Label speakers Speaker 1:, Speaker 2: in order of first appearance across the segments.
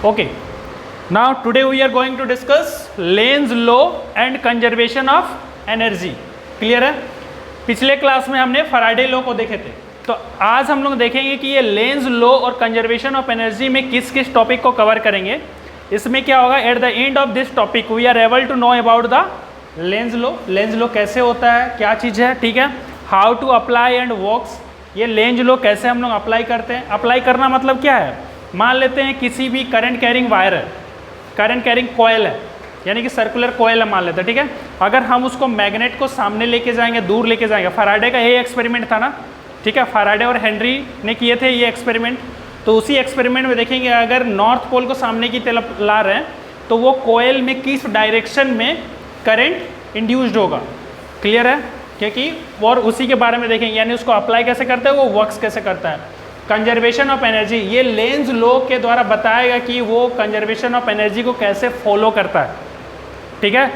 Speaker 1: Okay, now today we are going to discuss Lenz law and conservation of energy. Clear है? पिछले class में हमने Faraday law को देखे थे, तो आज हम लोग देखेंगे कि ये लेंज लॉ और कंजर्वेशन ऑफ एनर्जी में किस किस टॉपिक को कवर करेंगे. इसमें क्या होगा, at the end of this topic we are able to know about the Lenz law. Lenz law कैसे होता है, क्या चीज़ है, ठीक है, how to apply and works. ये लेंज लॉ कैसे हम लोग अप्लाई करते हैं. अप्लाई करना मतलब क्या है, मान लेते हैं किसी भी करंट कैरिंग वायर है, करंट कैरिंग कॉयल है, यानी कि सर्कुलर कॉयल है मान लेते हैं, ठीक है. अगर हम उसको मैग्नेट को सामने लेके जाएंगे, दूर लेके जाएंगे, फैराडे का ये एक्सपेरिमेंट था ना, ठीक है, फैराडे और हेनरी ने किए थे ये एक्सपेरिमेंट. तो उसी एक्सपेरिमेंट में देखेंगे अगर नॉर्थ पोल को सामने की तरफ ला रहे हैं तो वो कॉयल में किस डायरेक्शन में करंट इंड्यूस्ड होगा. क्लियर है, क्योंकि और उसी के बारे में देखेंगे, यानी उसको अप्लाई कैसे करते हैं, वो वर्क्स कैसे करता है. कंजर्वेशन ऑफ एनर्जी, ये लेंज लॉ के द्वारा बताएगा कि वो कंजर्वेशन ऑफ एनर्जी को कैसे फॉलो करता है, ठीक है.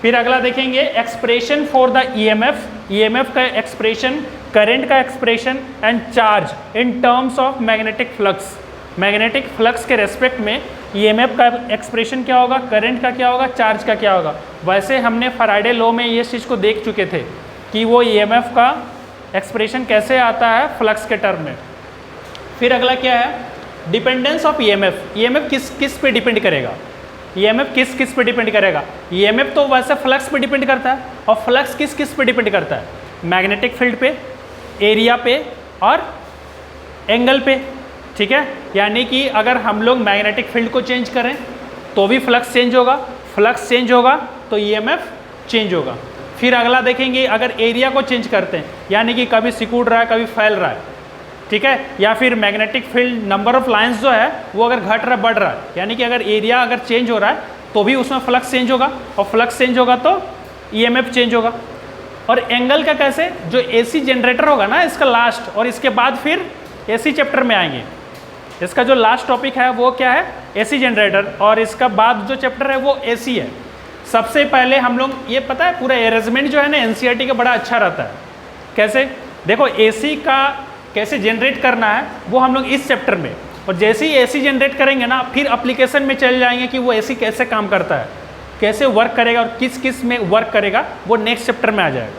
Speaker 1: फिर अगला देखेंगे expression for the EMF, EMF का एक्सप्रेशन, करंट का expression and charge in terms of magnetic flux. Magnetic flux के रेस्पेक्ट में ईएमएफ का एक्सप्रेशन क्या होगा, करंट का क्या होगा, चार्ज का क्या होगा. वैसे हमने फैराडे लॉ में ये चीज़ को देख चुके थे कि वो ईएमएफ का एक्सप्रेशन कैसे आता है फ्लक्स के टर्म में. फिर अगला क्या है, डिपेंडेंस ऑफ ईएमएफ. ईएमएफ किस किस पे डिपेंड करेगा, ईएमएफ किस किस पे डिपेंड करेगा. ईएमएफ तो वैसे फ्लक्स पे डिपेंड करता है, और फ्लक्स किस किस पे डिपेंड करता है, मैग्नेटिक फील्ड पे, एरिया पे और एंगल पे, ठीक है. यानी कि अगर हम लोग मैग्नेटिक फील्ड को चेंज करें तो भी फ्लक्स चेंज होगा, फ्लक्स चेंज होगा तो ईएमएफ चेंज होगा. फिर अगला देखेंगे अगर एरिया को चेंज करते हैं, यानी कि कभी सिकुड़ रहा है कभी फैल रहा है, ठीक है, या फिर magnetic field number of lines जो है वो अगर घट रहा है बढ़ रहा है, यानी कि अगर एरिया अगर चेंज हो रहा है तो भी उसमें फ्लक्स चेंज होगा, और फ्लक्स चेंज होगा तो ईएमएफ चेंज होगा. और एंगल का कैसे, जो एसी जनरेटर होगा ना इसका लास्ट, और इसके बाद फिर एसी चैप्टर में आएंगे. इसका जो लास्ट टॉपिक है वो क्या है, एसी जनरेटर, और इसका बाद जो चैप्टर है वो एसी है. सबसे पहले हम लोग ये पता है पूरा अरेंजमेंट जो है ना एनसीईआरटी का बड़ा अच्छा रहता है. कैसे, देखो एसी का कैसे जनरेट करना है वो हम लोग इस चैप्टर में, और जैसे ही एसी जनरेट करेंगे ना फिर एप्लीकेशन में चल जाएंगे कि वो एसी कैसे काम करता है, कैसे वर्क करेगा और किस किस में वर्क करेगा, वो नेक्स्ट चैप्टर में आ जाएगा.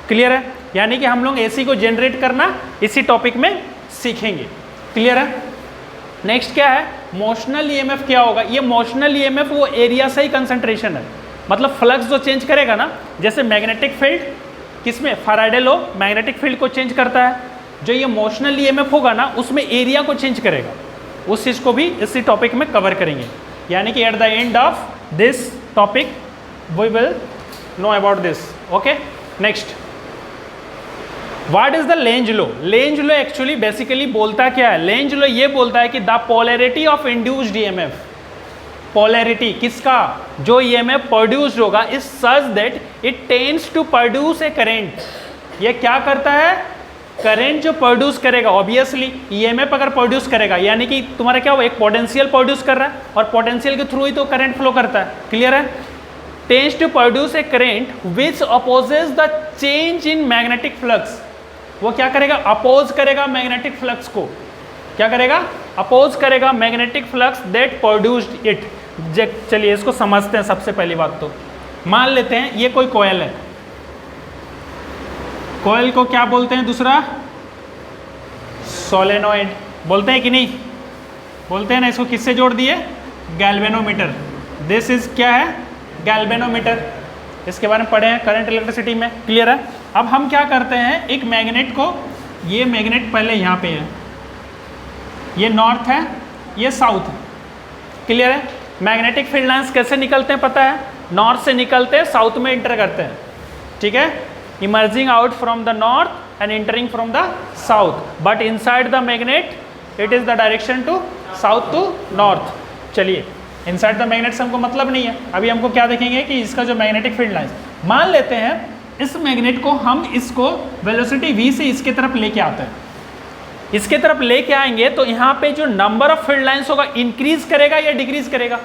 Speaker 1: क्लियर है, यानी कि हम लोग एसी को जनरेट करना इसी टॉपिक में सीखेंगे. क्लियर है. नेक्स्ट क्या है, मोशनल ईएमएफ क्या होगा. ये मोशनल ईएमएफ वो एरिया से ही कंसंट्रेशन है, मतलब फ्लक्स जो चेंज करेगा ना, जैसे मैग्नेटिक फील्ड किसमें, फैराडे लॉ मैग्नेटिक फील्ड को चेंज करता है, जो ये मोशनल ईएमएफ होगा ना उसमें एरिया को चेंज करेगा. उस चीज़ को भी इसी टॉपिक में कवर करेंगे. यानी कि at the end of this topic we will know about this. Okay, next what is the Lenz law. Lenz law actually basically बोलता क्या है, लेंज लॉ ये बोलता है कि the polarity of induced EMF, polarity किसका, जो ईएमएफ प्रोड्यूस्ड होगा is such that it tends to produce a current. ये क्या करता है, करंट जो प्रोड्यूस करेगा, ऑब्वियसली ईएमएफ अगर प्रोड्यूस करेगा यानी कि तुम्हारा क्या हो, एक पोटेंशियल प्रोड्यूस कर रहा है, और पोटेंशियल के थ्रू ही तो करंट फ्लो करता है. क्लियर है. Tends to produce a current which opposes the change in magnetic flux. वो क्या करेगा, अपोज करेगा मैग्नेटिक फ्लक्स को. क्या करेगा, अपोज करेगा magnetic flux that produced it. चलिए इसको समझते हैं. सबसे पहली बात तो मान लेते हैं ये कोई कॉयल है, कॉयल को क्या बोलते हैं, दूसरा सोलेनोइड बोलते हैं कि नहीं, बोलते हैं ना. इसको किससे जोड़ दिए, गैल्वेनोमीटर. दिस इज क्या है, गैल्वेनोमीटर. इसके बारे में पढ़े हैं करंट इलेक्ट्रिसिटी में. क्लियर है. अब हम क्या करते हैं, एक मैग्नेट को, ये मैग्नेट पहले यहाँ पे है, ये नॉर्थ है, ये साउथ है. क्लियर है. मैग्नेटिक फील्ड लाइंस कैसे निकलते हैं पता है, नॉर्थ से निकलते हैं साउथ में इंटर करते हैं, ठीक है, emerging out from the north end entering from the south, but inside the magnet it is the direction to south to north. चलिए इनसाइड द मैग्नेट से हमको मतलब नहीं है, अभी हमको क्या देखेंगे कि इसका जो मैग्नेटिक फील्ड लाइंस, मान लेते हैं इस मैग्नेट को हम इसको वेलोसिटी v से इसके तरफ लेके आते हैं. इसके तरफ लेके आएंगे तो यहाँ पे जो नंबर ऑफ फील्ड लाइंस होगा इंक्रीज करेगा या डिक्रीज करेगा.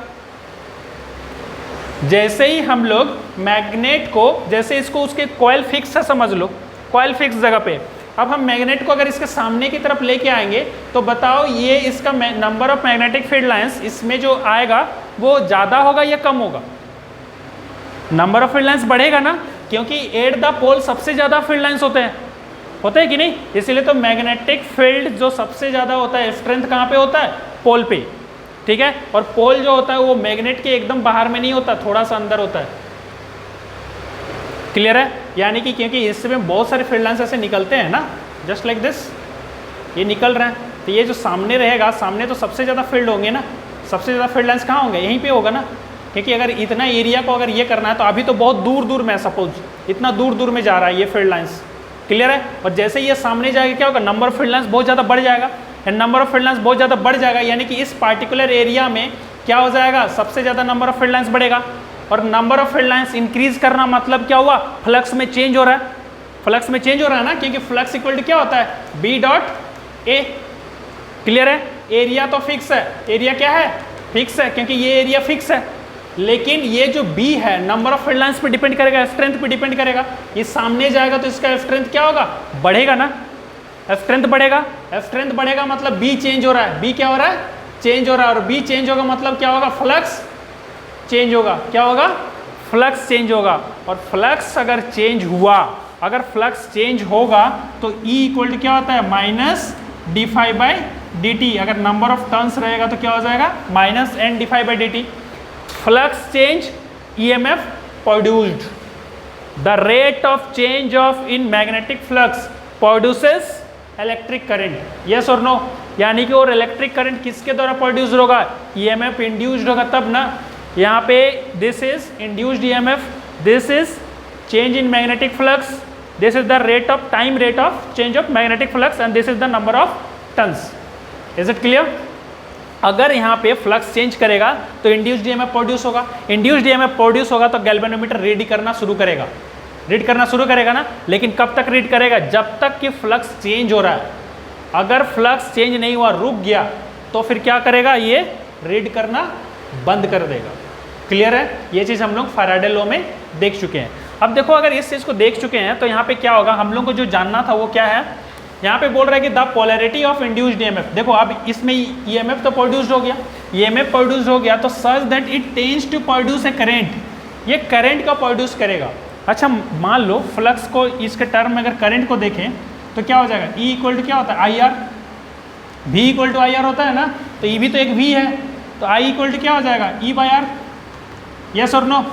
Speaker 1: जैसे ही हम लोग मैग्नेट को, जैसे इसको उसके कॉइल फिक्स है समझ लो, कॉइल फिक्स जगह पे, अब हम मैग्नेट को अगर इसके सामने की तरफ लेके आएंगे तो बताओ ये इसका number of magnetic field lines इसमें जो आएगा वो ज़्यादा होगा या कम होगा? नंबर ऑफ फील्ड लाइंस बढ़ेगा ना, क्योंकि एट द पोल सबसे ज़्यादा फील्ड लाइंस होते हैं कि नहीं? इसीलिए तो मैग्नेटिक फील्ड जो सबसे ज़्यादा होता है स्ट्रेंथ कहाँ पे होता है? पोल पे, ठीक है। और पोल जो होता है वो मैग्नेट के एकदम बाहर में नहीं होता, थोड़ा सा अंदर होता है। क्लियर है? यानी कि क्योंकि इसमें बहुत सारे फील्ड लाइंस ऐसे निकलते हैं ना, जस्ट लाइक दिस, ये निकल रहे हैं, तो ये जो सामने रहेगा, सामने तो सबसे ज़्यादा फील्ड होंगे ना, सबसे ज़्यादा फील्ड लाइंस कहाँ होंगे? यहीं पे होगा ना, क्योंकि अगर इतना एरिया को अगर ये करना है तो अभी तो बहुत दूर दूर में, सपोज इतना दूर दूर में जा रहा है ये फील्ड लाइंस। क्लियर है? और जैसे ये सामने जाएगा क्या होगा? नंबर ऑफ फील्ड लाइंस बहुत ज़्यादा बढ़ जाएगा, and number of field lines बहुत ज़्यादा बढ़ जाएगा, यानी कि इस पार्टिकुलर एरिया में क्या हो जाएगा? सबसे ज़्यादा नंबर ऑफ फील्ड लाइंस बढ़ेगा। और number of field lines increase करना मतलब क्या हुआ? फ्लक्स में चेंज हो रहा है, फ्लक्स में चेंज हो रहा है ना, क्योंकि फ्लक्स इक्वल टू क्या होता है? B dot A. क्लियर है? एरिया तो फिक्स है, एरिया क्या है? फिक्स है, क्योंकि ये एरिया फिक्स है, लेकिन ये जो बी है नंबर ऑफ फील्ड लाइंस पे डिपेंड करेगा, स्ट्रेंथ पे डिपेंड करेगा। ये सामने जाएगा तो इसका स्ट्रेंथ क्या होगा? बढ़ेगा ना, स्ट्रेंथ बढ़ेगा। स्ट्रेंथ बढ़ेगा मतलब बी चेंज हो रहा है, बी क्या हो रहा है? चेंज हो रहा है, और बी चेंज होगा मतलब क्या होगा? फ्लक्स चेंज होगा। क्या होगा? फ्लक्स चेंज होगा। और फ्लक्स अगर चेंज हुआ, अगर फ्लक्स चेंज होगा तो E इक्वल टू क्या होता है? Minus D phi by D T. अगर नंबर ऑफ टर्न्स रहेगा तो क्या हो जाएगा? Minus N D phi by D T. Flux change EMF produced, the rate of change of in magnetic flux produces electric current. Yes और no? यानी कि और इलेक्ट्रिक करंट किसके द्वारा प्रोड्यूस होगा? EMF इंड्यूस्ड होगा तब ना। यहाँ पे this is induced EMF, this is change in magnetic flux, this is the rate of time rate of change of magnetic flux, and this is the number of turns. Is it clear? अगर यहाँ पे flux change करेगा तो induced EMF produce होगा, induced EMF produce होगा तो galvanometer read करना शुरू करेगा, रीड करना शुरू करेगा ना। लेकिन कब तक रीड करेगा? जब तक कि फ्लक्स चेंज हो रहा है। अगर फ्लक्स चेंज नहीं हुआ, रुक गया, तो फिर क्या करेगा? ये रीड करना बंद कर देगा। क्लियर है? ये चीज़ हम लोग फैराडे लॉ में देख चुके हैं। अब देखो, अगर इस चीज़ को देख चुके हैं तो यहाँ पे क्या होगा? हम लोग को जो जानना था वो क्या है? यहाँ पे बोल रहा है कि the polarity of induced EMF। देखो अब इसमें EMF तो प्रोड्यूस्ड हो गया, EMF प्रोड्यूस हो गया, तो such that it tends to produce a current, ये करंट का प्रोड्यूस करेगा। अच्छा, मान लो फ्लक्स को इसके टर्म में अगर करंट को देखें तो क्या हो जाएगा? E इक्वल टू क्या होता है? IR, V equal to IR होता है ना, तो E भी तो एक V है, तो I इक्वल टू क्या हो जाएगा? E by R। यस और नो?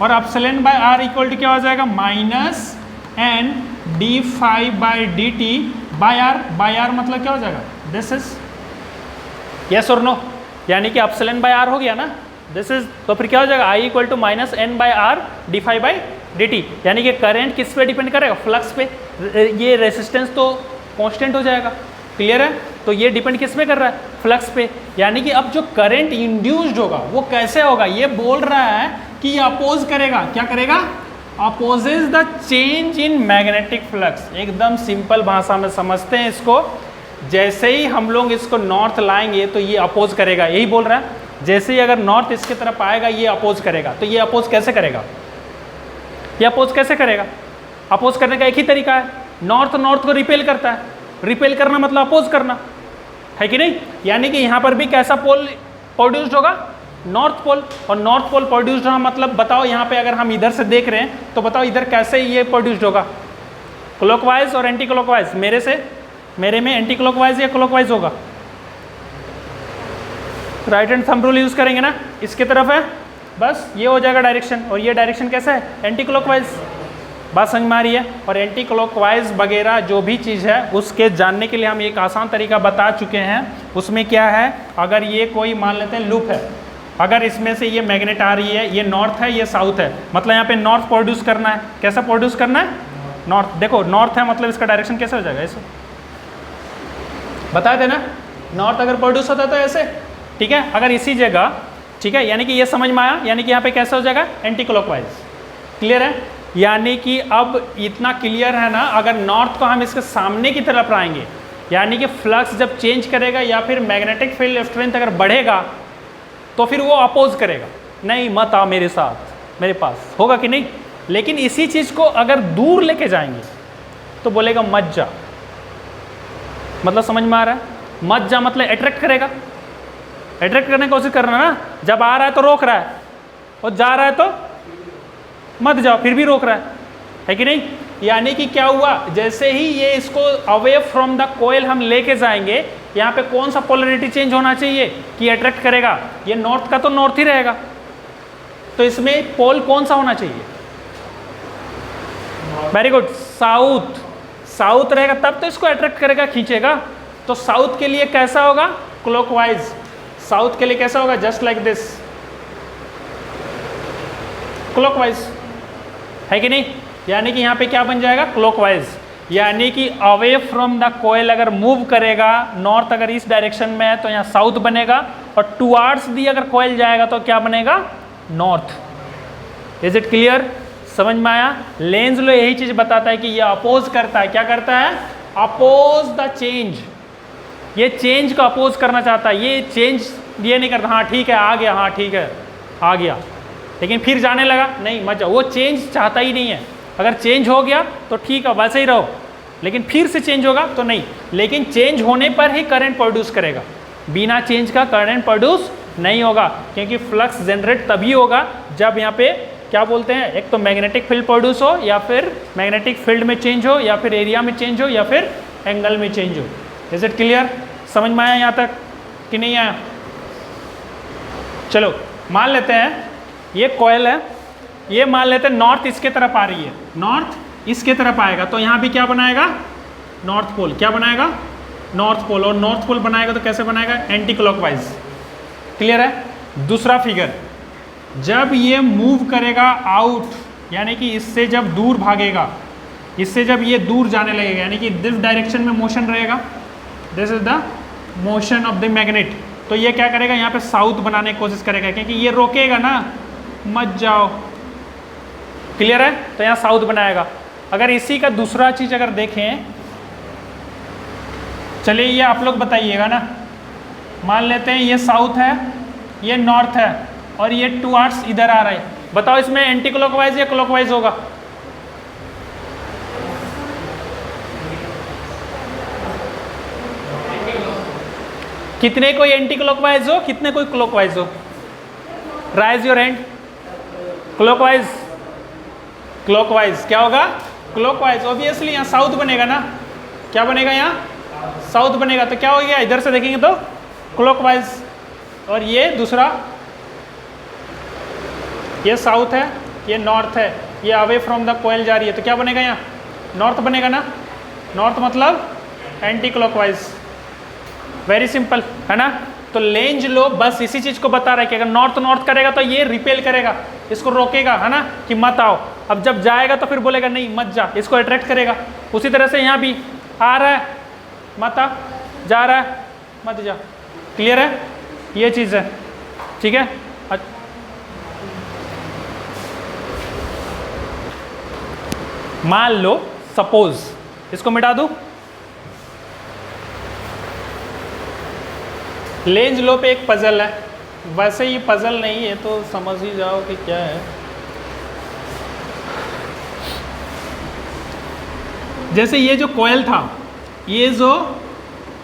Speaker 1: और epsilon by R equal to क्या हो जाएगा? Minus N D phi by D T by R. By R मतलब क्या हो जाएगा? This is. यस और नो? यानी कि एप्सिलॉन बाय R हो गया ना, दिस इज, तो फिर क्या हो जाएगा? I equal to minus N by R D phi by D T. यानी कि करंट किस पे डिपेंड करेगा? फ्लक्स पे। ये रेसिस्टेंस तो कांस्टेंट हो जाएगा। क्लियर है? तो ये डिपेंड किस पे कर रहा है? फ्लक्स पे। यानी कि अब जो करंट इंड्यूस्ड होगा वो कैसे होगा? ये बोल रहा है कि ये अपोज करेगा। क्या करेगा? Opposes the change in magnetic flux. एकदम सिंपल भाषा में समझते हैं इसको। जैसे ही हम लोग इसको नॉर्थ लाएंगे तो ये अपोज करेगा, यही बोल रहा है। जैसे ही अगर नॉर्थ इसके तरफ आएगा ये अपोज करेगा। तो ये अपोज कैसे करेगा? ये अपोज कैसे करेगा? अपोज करने का एक ही तरीका है, नॉर्थ नॉर्थ को रिपेल करता है। रिपेल करना मतलब अपोज करना, है कि नहीं? यानी कि यहाँ पर भी कैसा पोल प्रोड्यूस्ड होगा? North pole. और नॉर्थ पोल प्रोड्यूस्ड होगा मतलब बताओ, यहाँ पे अगर हम इधर से देख रहे हैं तो बताओ इधर कैसे ये प्रोड्यूस्ड होगा? क्लॉकवाइज और एंटी क्लॉकवाइज। मेरे में एंटी क्लॉकवाइज या क्लॉकवाइज होगा? Right hand thumb rule use करेंगे ना, इसके तरफ है, बस ये हो जाएगा डायरेक्शन। और ये डायरेक्शन कैसा है? Anti clockwise. बात समझ में आ रही है? और एंटी क्लॉकवाइज वगैरह जो भी चीज़ है उसके जानने के लिए हम एक आसान तरीका बता चुके हैं। उसमें क्या है? अगर ये कोई मान लेते हैं लूप है, अगर इसमें से ये मैग्नेट आ रही है, ये नॉर्थ है, ये साउथ है, मतलब यहाँ पे नॉर्थ प्रोड्यूस करना है। कैसा प्रोड्यूस करना है? नॉर्थ। देखो नॉर्थ है मतलब इसका डायरेक्शन कैसे हो जाएगा? ऐसे बता देना। नॉर्थ अगर प्रोड्यूस होता तो ऐसे, ठीक है? अगर इसी जगह, ठीक है, यानी कि ये समझ में आया? यानी कि यहाँ पे कैसे हो जाएगा? Anti clockwise. क्लियर है? यानी कि अब इतना क्लियर है ना, अगर नॉर्थ को हम इसके सामने की तरफ लाएंगे, यानी कि फ्लक्स जब चेंज करेगा या फिर मैग्नेटिक फील्ड स्ट्रेंथ अगर बढ़ेगा तो फिर वो अपोज करेगा, नहीं मत आ मेरे साथ, मेरे पास, होगा कि नहीं? लेकिन इसी चीज़ को अगर दूर लेके जाएंगे तो बोलेगा मत जा, मतलब समझ में आ रहा है? मत जा मतलब अट्रैक्ट करेगा, अट्रैक्ट करने की कोशिश करना ना। जब आ रहा है तो रोक रहा है, और जा रहा है तो मत जाओ, फिर भी रोक रहा है कि नहीं? यानी कि क्या हुआ, जैसे ही ये इसको अवे फ्रॉम द कोयल हम लेके जाएंगे, यहाँ पे कौन सा पोलरिटी चेंज होना चाहिए कि अट्रैक्ट करेगा? ये नॉर्थ का तो नॉर्थ ही रहेगा, तो इसमें पोल कौन सा होना चाहिए? Very good, south. साउथ रहेगा तब तो इसको अट्रैक्ट करेगा, खींचेगा। तो साउथ के लिए कैसा होगा? क्लॉकवाइज। साउथ के लिए कैसा होगा? जस्ट लाइक दिस, क्लॉकवाइज, है कि नहीं? यानी कि यहाँ पे क्या बन जाएगा? क्लॉकवाइज। यानी कि अवे फ्रॉम द कोयल अगर मूव करेगा, नॉर्थ अगर इस डायरेक्शन में है तो यहाँ साउथ बनेगा, और टुवार्ड्स दी अगर कोयल जाएगा तो क्या बनेगा? नॉर्थ। Is it clear? समझ में आया? लेंज लो यही चीज बताता है कि ये अपोज करता है। क्या करता है? Oppose the change. ये चेंज को अपोज करना चाहता है, ये चेंज ये नहीं करता हाँ ठीक है आ गया, हाँ ठीक है आ गया, लेकिन फिर जाने लगा, नहीं मत जाओ। वो चेंज चाहता ही नहीं है। अगर चेंज हो गया तो ठीक है वैसे ही रहो, लेकिन फिर से चेंज होगा तो नहीं। लेकिन चेंज होने पर ही करंट प्रोड्यूस करेगा, बिना चेंज का करंट प्रोड्यूस नहीं होगा, क्योंकि फ्लक्स जनरेट तभी होगा जब यहाँ पे क्या बोलते हैं, एक तो मैग्नेटिक फील्ड प्रोड्यूस हो, या फिर मैग्नेटिक फील्ड में चेंज हो, या फिर एरिया में चेंज हो, या फिर एंगल में चेंज हो। Is it clear? समझ में आया यहाँ तक कि नहीं आया? चलो मान लेते हैं ये कॉइल है, ये मान लेते हैं नॉर्थ इसके तरफ आ रही है, नॉर्थ इसके तरफ आएगा तो यहाँ भी क्या बनाएगा? North pole. क्या बनाएगा? North pole. और नॉर्थ पोल बनाएगा तो कैसे बनाएगा? Anti clockwise. क्लियर है? दूसरा फिगर, जब ये मूव करेगा आउट, यानी कि इससे जब दूर भागेगा, इससे जब ये दूर जाने लगेगा, यानी कि दिस डायरेक्शन में मोशन रहेगा, this is the motion of the magnet, तो ये क्या करेगा? यहाँ पे साउथ बनाने की कोशिश करेगा, क्योंकि ये रोकेगा ना, मत जाओ। क्लियर है? तो यहाँ साउथ बनाएगा। अगर इसी का दूसरा चीज अगर देखें, चलिए ये आप लोग बताइएगा ना, मान लेते हैं ये साउथ है, ये नॉर्थ है, और ये टुवार्ड्स इधर आ रहा है, बताओ इसमें एंटी क्लॉकवाइज या क्लॉकवाइज होगा? कितने कोई एंटी क्लॉकवाइज हो, कितने कोई क्लॉकवाइज हो? Rise your hand. Clockwise, clockwise क्या होगा? क्लॉकवाइज। ऑब्वियसली यहाँ साउथ बनेगा ना, क्या बनेगा? यहाँ साउथ बनेगा, तो क्या हो गया? इधर से देखेंगे तो क्लॉकवाइज। और ये दूसरा, ये साउथ है, ये नॉर्थ है, ये अवे फ्रॉम द कोयल जा रही है, तो क्या बनेगा? यहाँ नॉर्थ बनेगा ना। नॉर्थ मतलब एंटी क्लॉकवाइज। वेरी सिंपल है ना? तो लेंज लो बस इसी चीज को बता रहा है कि अगर नॉर्थ नॉर्थ करेगा तो ये रिपेल करेगा, इसको रोकेगा, है ना, कि मत आओ। अब जब जाएगा तो फिर बोलेगा नहीं मत जा, इसको अट्रैक्ट करेगा। उसी तरह से यहाँ भी आ रहा है, मत आ, जा रहा है, मत जा। क्लियर है? ये चीज़ है, ठीक है। मान लो सपोज, इसको मिटा दूं, लेंज लो पे एक पजल है, वैसे ये पजल नहीं है तो समझ ही जाओ कि क्या है। जैसे ये जो कोयल था, ये जो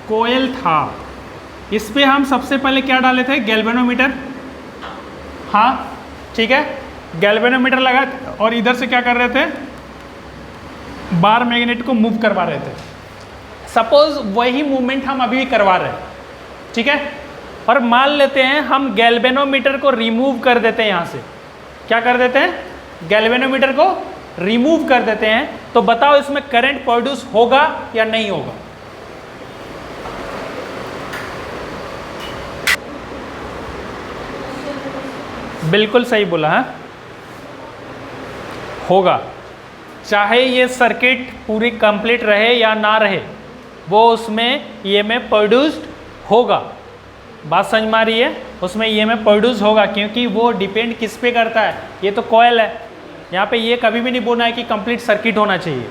Speaker 1: कोयल था, इस पे हम सबसे पहले क्या डाले थे? गैल्वेनोमीटर। हाँ ठीक है, गैल्वेनोमीटर लगा और इधर से क्या कर रहे थे? बार मैग्नेट को मूव करवा रहे थे। सपोज वही मूवमेंट हम अभी भी करवा रहे हैं, ठीक है। और मान लेते हैं हम गैल्वेनोमीटर को रिमूव कर देते हैं यहाँ से। क्या कर देते हैं? गैल्वेनोमीटर को रिमूव कर देते हैं, तो बताओ इसमें करंट प्रोड्यूस होगा या नहीं होगा? बिल्कुल सही बोला है, होगा। चाहे ये सर्किट पूरी कंप्लीट रहे या ना रहे, वो उसमें ईएमएफ प्रोड्यूस्ड होगा। बात समझ में आ रही है? उसमें ईएमएफ प्रोड्यूस होगा, क्योंकि वो डिपेंड किस पे करता है? ये तो कॉइल है, यहाँ पे ये कभी भी नहीं बोलना है कि कंप्लीट सर्किट होना चाहिए।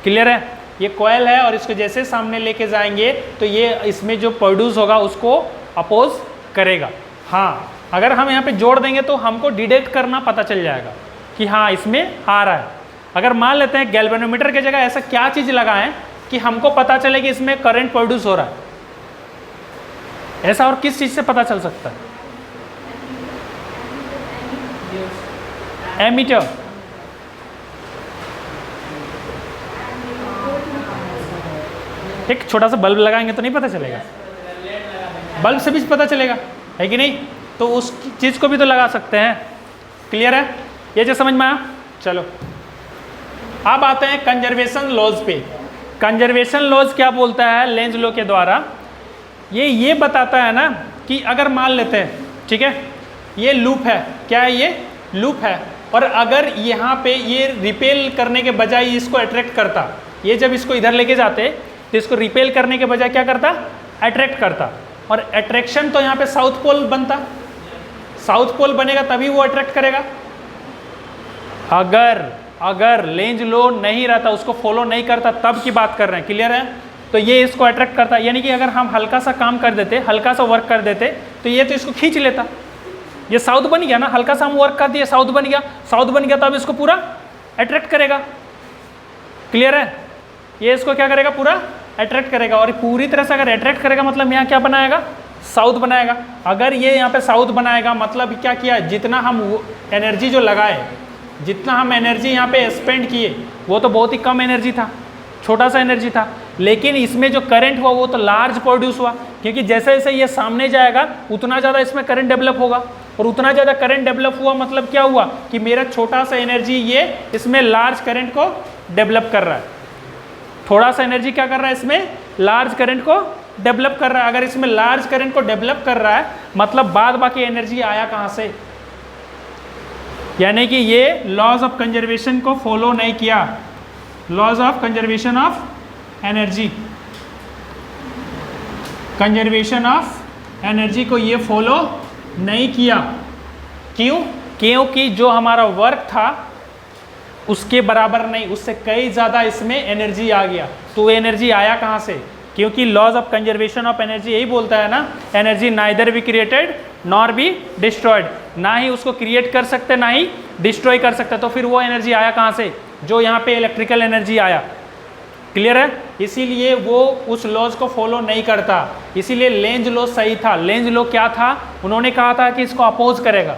Speaker 1: क्लियर है? ये कॉइल है और इसको जैसे सामने लेके जाएंगे तो ये इसमें जो प्रोड्यूस होगा उसको अपोज करेगा। हाँ, अगर हम यहाँ पे जोड़ देंगे तो हमको डिटेक्ट करना पता चल जाएगा कि हाँ इसमें आ रहा है। अगर मान लेते हैं गैल्वेनोमीटर की जगह ऐसा क्या चीज़ लगाएं कि हमको पता चले कि इसमें करंट प्रोड्यूस हो रहा है? ऐसा और किस चीज़ से पता चल सकता है? एमीटर। एक छोटा सा बल्ब लगाएंगे तो नहीं पता चलेगा? बल्ब से भी पता चलेगा, है कि नहीं? तो उस चीज़ को भी तो लगा सकते हैं। क्लियर है? ये जो समझ में आया? चलो अब आते हैं कंजर्वेशन लॉज पे। कंजर्वेशन लॉज क्या बोलता है लेंज लॉ के द्वारा? ये बताता है ना कि अगर मान लेते हैं, ठीक है, ये लूप है, क्या है ये? लूप है, और अगर यहाँ पे ये रिपेल करने के बजाय इसको अट्रैक्ट करता, ये जब इसको इधर लेके जाते तो इसको रिपेल करने के बजाय क्या करता? अट्रैक्ट करता, और अट्रैक्शन तो यहाँ पे साउथ पोल बनता, साउथ पोल बनेगा तभी वो अट्रैक्ट करेगा। अगर लेंज लॉ नहीं रहता, उसको फॉलो नहीं करता, तब की बात कर रहे हैं। क्लियर है? तो ये इसको अट्रैक्ट करता, यानी कि अगर हम हल्का सा काम कर देते, हल्का सा वर्क कर देते, तो ये तो इसको खींच लेता। ये साउथ बन गया ना, हल्का सा हम वर्क कर दिए, साउथ बन गया, साउथ बन गया तो अब इसको पूरा अट्रैक्ट करेगा। क्लियर है? ये इसको क्या करेगा? पूरा अट्रैक्ट करेगा, और पूरी तरह से अगर अट्रैक्ट करेगा मतलब यहाँ क्या बनाएगा? साउथ बनाएगा। अगर ये यहाँ पे साउथ बनाएगा मतलब क्या किया? जितना हम एनर्जी जो लगाए, जितना हम एनर्जी यहाँ पे स्पेंड किए, वो तो बहुत ही कम एनर्जी था, छोटा सा एनर्जी था, लेकिन इसमें जो करंट हुआ वो तो लार्ज प्रोड्यूस हुआ, क्योंकि जैसे जैसे ये सामने जाएगा उतना ज़्यादा इसमें करंट डेवलप होगा, और उतना ज़्यादा करंट डेवलप हुआ मतलब क्या हुआ कि मेरा छोटा सा एनर्जी ये इसमें लार्ज करंट को डेवलप कर रहा है। थोड़ा सा एनर्जी क्या कर रहा है? इसमें लार्ज करंट को डेवलप कर रहा है। अगर इसमें लार्ज करंट को डेवलप कर रहा है मतलब बाद बाकी एनर्जी आया कहाँ से? यानी कि ये लॉज ऑफ कंजर्वेशन को फॉलो नहीं किया, laws of conservation of energy, conservation of energy को ये फॉलो नहीं किया। क्यों? क्योंकि जो हमारा वर्क था उसके बराबर नहीं, उससे कई ज़्यादा इसमें एनर्जी आ गया। तो एनर्जी आया कहाँ से? क्योंकि laws of conservation of energy यही बोलता है ना, energy neither be created nor be destroyed, ना ही उसको क्रिएट कर सकते ना ही डिस्ट्रॉय कर सकते। तो फिर वो एनर्जी आया कहाँ से? जो यहाँ पे इलेक्ट्रिकल एनर्जी आया। क्लियर है? इसीलिए वो उस लॉज को फॉलो नहीं करता, इसीलिए लेंज लॉ सही था। लेंज लॉ क्या था? उन्होंने कहा था कि इसको अपोज करेगा,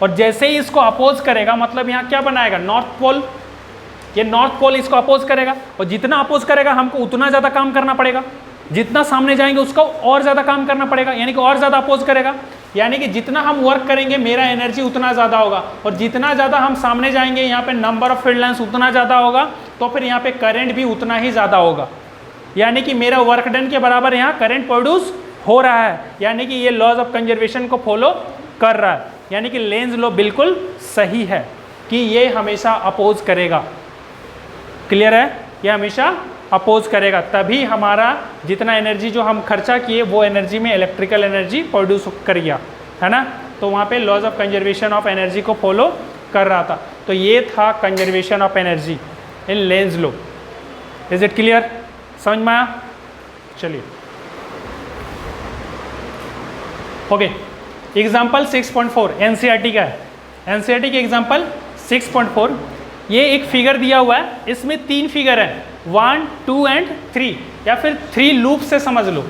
Speaker 1: और जैसे ही इसको अपोज करेगा मतलब यहाँ क्या बनाएगा? North pole. ये नॉर्थ पोल इसको अपोज करेगा, और जितना अपोज करेगा हमको उतना ज़्यादा काम करना पड़ेगा, जितना सामने जाएंगे उसको और ज़्यादा काम करना पड़ेगा, यानी कि और ज़्यादा अपोज करेगा, यानी कि जितना हम वर्क करेंगे मेरा एनर्जी उतना ज़्यादा होगा, और जितना ज़्यादा हम सामने जाएंगे यहाँ पे नंबर ऑफ फील्ड लाइन्स उतना ज़्यादा होगा, तो फिर यहाँ पे करंट भी उतना ही ज़्यादा होगा, यानी कि मेरा वर्क डन के बराबर यहाँ करंट प्रोड्यूस हो रहा है। यानी कि ये लॉज ऑफ कंजर्वेशन को फॉलो कर रहा है, यानी कि लेंज लॉ बिल्कुल सही है कि ये हमेशा अपोज करेगा। क्लियर है? ये हमेशा अपोज करेगा, तभी हमारा जितना एनर्जी जो हम खर्चा किए वो एनर्जी में इलेक्ट्रिकल एनर्जी प्रोड्यूस कर गया, है ना? तो वहाँ पे laws of conservation of energy को फॉलो कर रहा था। तो ये था conservation of energy in Lenz law. Is it clear? समझ में आया? चलिए ओके। एग्जाम्पल 6.4 एनसीईआरटी का है। एनसीईआरटी के एग्जाम्पल 6.4, ये एक फिगर दिया हुआ है, इसमें 3 फिगर है, 1, 2 एंड 3, या फिर 3 लूप से समझ लो,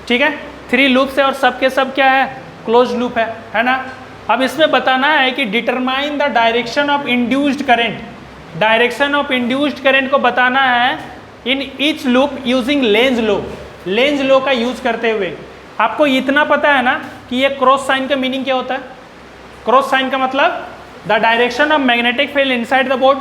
Speaker 1: ठीक है? 3 लूप से, और सब के सब क्या है? क्लोज लूप है ना? अब इसमें बताना है कि determine the direction of induced current. Direction of induced current को बताना है in each loop using length law. Lenz law का यूज करते हुए आपको इतना पता है ना कि ये क्रॉस साइन का मीनिंग क्या होता है? क्रॉस साइन का मतलब the direction of magnetic field inside the board.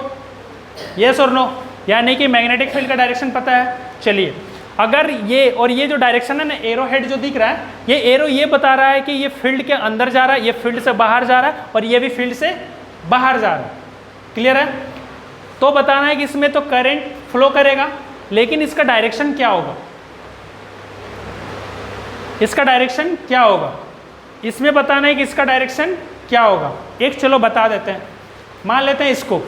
Speaker 1: Yes और नो? यानी कि मैग्नेटिक फील्ड का डायरेक्शन पता है। चलिए, अगर ये और ये जो डायरेक्शन है ना, एरो हेड जो दिख रहा है, ये एरो ये बता रहा है कि ये फील्ड के अंदर जा रहा है, ये फील्ड से बाहर जा रहा है, और ये भी फील्ड से बाहर जा रहा है। क्लियर है? तो बताना है कि इसमें तो करंट फ्लो करेगा, लेकिन इसका डायरेक्शन क्या होगा? इसका डायरेक्शन क्या होगा? इसमें बताना है कि इसका डायरेक्शन क्या होगा। एक चलो बता देते हैं, मान लेते हैं इसको,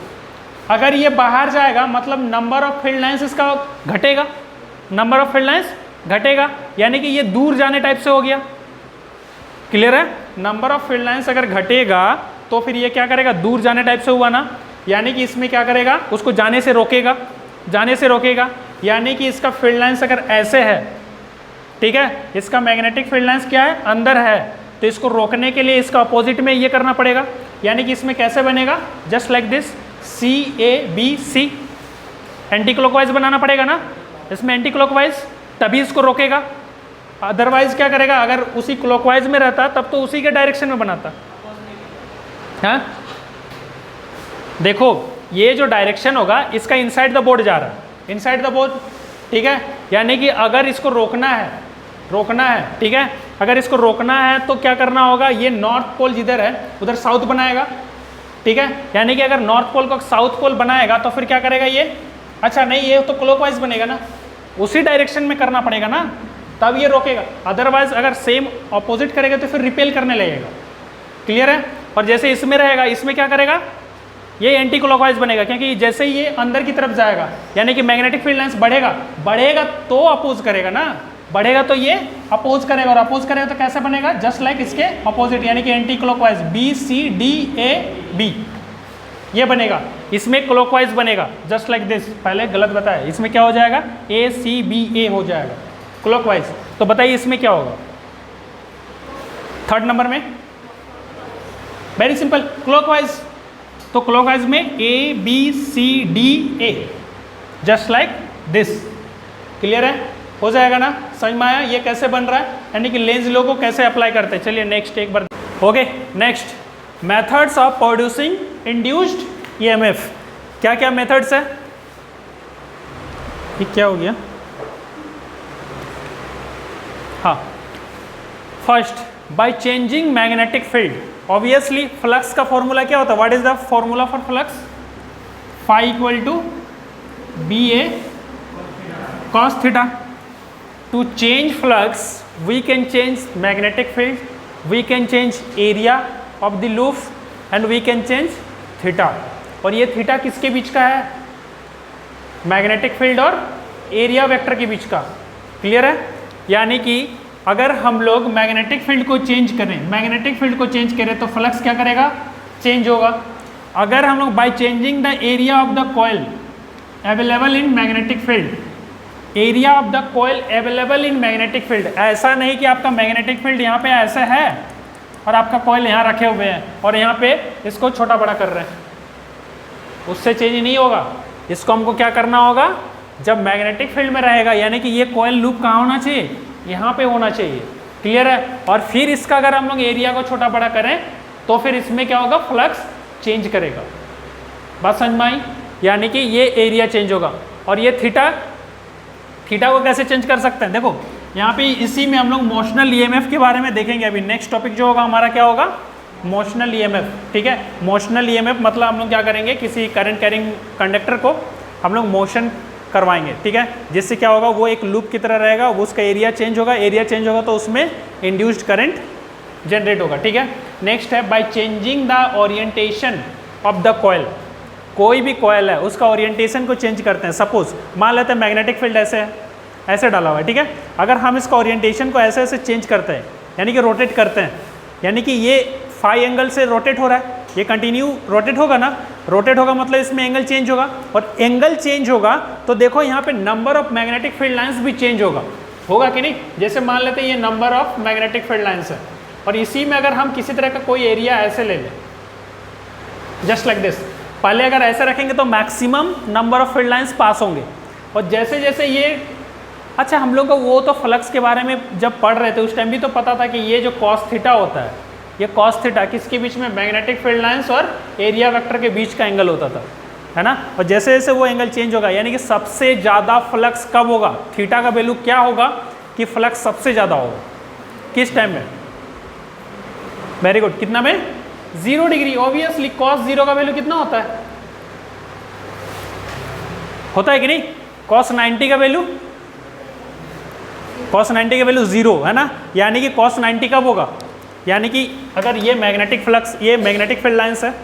Speaker 1: अगर ये बाहर जाएगा मतलब नंबर ऑफ फील्ड लाइंस इसका घटेगा, नंबर ऑफ फील्ड लाइंस घटेगा, यानी कि ये दूर जाने टाइप से हो गया। क्लियर है? नंबर ऑफ फील्ड लाइंस अगर घटेगा तो फिर ये क्या करेगा? दूर जाने टाइप से हुआ ना, यानी कि इसमें क्या करेगा? उसको जाने से रोकेगा, जाने से रोकेगा। यानी कि इसका फील्ड लाइंस अगर ऐसे है, ठीक है, इसका मैग्नेटिक फील्ड लाइंस क्या है, अंदर है, तो इसको रोकने के लिए इसका अपोजिट में ये करना पड़ेगा। यानी कि इसमें कैसे बनेगा, just like this, C A B C, anticlockwise बनाना पड़ेगा ना, इसमें एंटी क्लॉकवाइज, तभी इसको रोकेगा। अदरवाइज क्या करेगा, अगर उसी क्लॉकवाइज में रहता तब तो उसी के डायरेक्शन में बनाता। हाँ देखो ये जो डायरेक्शन होगा इसका इनसाइड द बोर्ड जा रहा है, इनसाइड द बोर्ड, ठीक है। यानी कि अगर इसको रोकना है, ठीक है, अगर इसको रोकना है तो क्या करना होगा, ये नॉर्थ पोल जिधर है उधर साउथ बनाएगा, ठीक है। यानी कि अगर नॉर्थ पोल को साउथ पोल बनाएगा तो फिर क्या करेगा ये, अच्छा नहीं ये तो क्लॉकवाइज बनेगा ना, उसी डायरेक्शन में करना पड़ेगा ना, तब ये रोकेगा। अदरवाइज अगर सेम ऑपोजिट करेगा तो फिर रिपेल करने लगेगा। क्लियर है। और जैसे इसमें रहेगा, इसमें क्या करेगा, ये एंटी क्लॉकवाइज बनेगा, क्योंकि जैसे ही ये अंदर की तरफ जाएगा यानी कि मैग्नेटिक फील्ड लाइंस बढ़ेगा तो अपोज करेगा ना, बढ़ेगा तो ये अपोज करेगा, और अपोज करेगा तो कैसे बनेगा, जस्ट लाइक इसके अपोजिट, यानी कि anticlockwise, B C D A B ये बनेगा। इसमें क्लॉकवाइज बनेगा जस्ट लाइक दिस, पहले गलत बताया, इसमें क्या हो जाएगा, ए सी बी ए हो जाएगा क्लॉकवाइज। तो बताइए इसमें क्या होगा, थर्ड नंबर में वेरी सिंपल क्लॉकवाइज, तो क्लॉकवाइज में A B C D A just like this. Clear है, हो जाएगा ना, समझ में आया ये कैसे बन रहा है, यानी कि लेंज लॉ को कैसे अप्लाई करते हैं। चलिए नेक्स्ट एक बार, okay next, methods of producing induced EMF. क्या क्या मेथड्स है, ये क्या हो गया, हाँ, first by changing magnetic field. Obviously flux का फॉर्मूला क्या होता है, what is the formula for flux, phi equal to B A cos theta. To change flux we can change magnetic field, we can change area of the loop and we can change theta. और ये theta किसके बीच का है, magnetic field और area vector के बीच का। Clear है, यानी कि अगर हम लोग मैग्नेटिक फील्ड को चेंज करें, तो फ्लक्स क्या करेगा, चेंज होगा। अगर हम लोग by changing the area of the coil available in magnetic field, area of the coil available in magnetic field, ऐसा नहीं कि आपका मैग्नेटिक फील्ड यहाँ पे ऐसा है और आपका कॉइल यहाँ रखे हुए हैं और यहाँ पे इसको छोटा बड़ा कर रहे हैं, उससे चेंज नहीं होगा। इसको हमको क्या करना होगा, जब मैग्नेटिक फील्ड में रहेगा, यानी कि ये कॉइल लूप कहाँ होना चाहिए, यहाँ पे होना चाहिए। क्लियर है, और फिर इसका अगर हम लोग एरिया को छोटा बड़ा करें तो फिर इसमें क्या होगा, फ्लक्स चेंज करेगा। बात समझ में आई, यानी कि ये एरिया चेंज होगा। और ये थीटा को कैसे चेंज कर सकते हैं, देखो यहाँ पे इसी में हम लोग मोशनल ईएमएफ के बारे में देखेंगे। अभी नेक्स्ट टॉपिक जो होगा हमारा क्या होगा, मोशनल ईएमएफ। ठीक है, मोशनल ईएमएफ मतलब हम लोग क्या करेंगे, किसी करंट कैरिंग कंडक्टर को हम लोग मोशन करवाएंगे, ठीक है, जिससे क्या होगा, वो एक लूप की तरह रहेगा, वो उसका एरिया चेंज होगा, तो उसमें इंड्यूस्ड करंट जनरेट होगा। ठीक है, नेक्स्ट है by changing the orientation of the coil. कोई भी कॉइल है उसका ओरिएंटेशन को चेंज करते हैं। सपोज मान लेते हैं मैग्नेटिक फील्ड ऐसे डाला हुआ है, ठीक है, अगर हम इसका ओरिएंटेशन को ऐसे चेंज करते हैं, यानी कि रोटेट करते हैं, यानी कि ये फाई एंगल से रोटेट हो रहा है, ये कंटिन्यू रोटेट होगा ना, रोटेट होगा मतलब इसमें एंगल चेंज होगा, और एंगल चेंज होगा तो देखो यहाँ पे number of magnetic field lines भी चेंज होगा कि नहीं। जैसे मान लेते हैं ये number of magnetic field lines है, और इसी में अगर हम किसी तरह का कोई एरिया ऐसे ले लें, जस्ट लाइक दिस, पहले अगर ऐसे रखेंगे तो maximum number of field lines pass होंगे, और जैसे जैसे ये, अच्छा हम लोग को वो तो फ्लक्स के बारे में जब पढ़ रहे थे उस टाइम भी तो पता था कि ये जो कॉस थीटा होता है, ये कॉस थीटा किसके बीच में, मैग्नेटिक फील्ड लाइंस और एरिया वेक्टर के बीच का एंगल होता था, है ना। और जैसे जैसे वो एंगल चेंज होगा, यानी कि सबसे ज़्यादा फ्लक्स कब होगा, थीटा का वैल्यू क्या होगा कि फ्लक्स सबसे ज़्यादा होगा किस टाइम में, वेरी गुड, कितना में, 0 डिग्री। ऑब्वियसली कॉस 0 का वैल्यू कितना होता है कि नहीं, कॉस 90 का वैल्यू, कॉस 90 का वैल्यू 0 है ना, यानी कि कॉस 90 कब होगा, यानी कि अगर ये मैग्नेटिक फ्लक्स, ये मैग्नेटिक फील्ड लाइंस है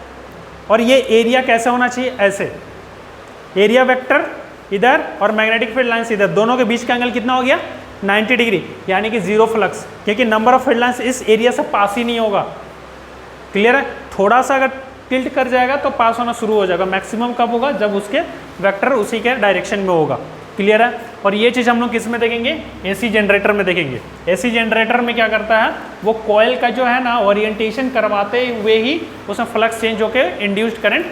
Speaker 1: और ये एरिया कैसे होना चाहिए, ऐसे, एरिया वेक्टर इधर और मैग्नेटिक फील्ड लाइंस इधर, दोनों के बीच का एंगल कितना हो गया, 90 डिग्री, यानी कि 0 फ्लक्स, क्योंकि नंबर ऑफ फील्ड लाइंस इस एरिया से पास ही नहीं होगा। क्लियर है, थोड़ा सा अगर टिल्ट कर जाएगा तो पास होना शुरू हो जाएगा। मैक्सिमम कब होगा, जब उसके वेक्टर उसी के डायरेक्शन में होगा। क्लियर है। और ये चीज़ हम लोग किस में देखेंगे, एसी जनरेटर में देखेंगे। एसी जनरेटर में क्या करता है, वो कॉइल का जो है ना ओरिएंटेशन करवाते हुए ही उसमें फ्लक्स चेंज होकर इंड्यूस्ड करंट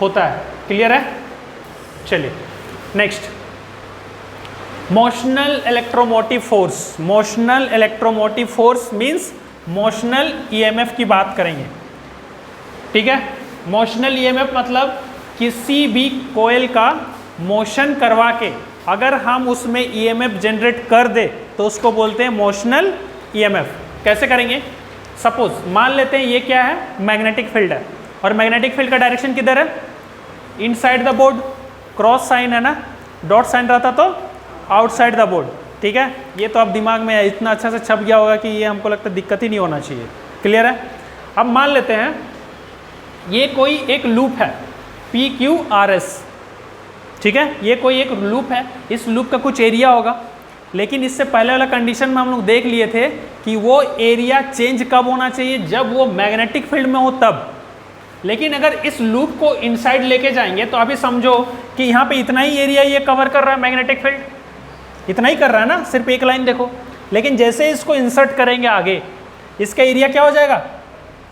Speaker 1: होता है। क्लियर है। चलिए next, motional electromotive force. Motional electromotive force means motional EMF की बात करेंगे। ठीक है, मोशनल ईएमएफ मतलब किसी भी कॉइल का मोशन करवा के अगर हम उसमें ईएमएफ जनरेट कर दे तो उसको बोलते हैं मोशनल ईएमएफ। कैसे करेंगे, सपोज मान लेते हैं ये क्या है, मैग्नेटिक फील्ड है, और मैग्नेटिक फील्ड का डायरेक्शन किधर है, inside the board. Cross sign है ना, डॉट साइन रहता तो आउटसाइड द बोर्ड। ठीक है, ये तो अब दिमाग में इतना अच्छा से छप गया होगा कि ये हमको लगता है दिक्कत ही नहीं होना चाहिए। क्लियर है। अब मान लेते हैं ये कोई एक लूप है PQRS। ठीक है, ये कोई एक लूप है, इस लूप का कुछ एरिया होगा, लेकिन इससे पहले वाला कंडीशन में हम लोग देख लिए थे कि वो एरिया चेंज कब होना चाहिए, जब वो मैग्नेटिक फील्ड में हो तब। लेकिन अगर इस लूप को इनसाइड लेके जाएंगे तो अभी समझो कि यहाँ पे इतना ही एरिया ये कवर कर रहा है, मैग्नेटिक फील्ड इतना ही कर रहा है ना, सिर्फ एक लाइन देखो। लेकिन जैसे इसको इंसर्ट करेंगे आगे, इसका एरिया क्या हो जाएगा,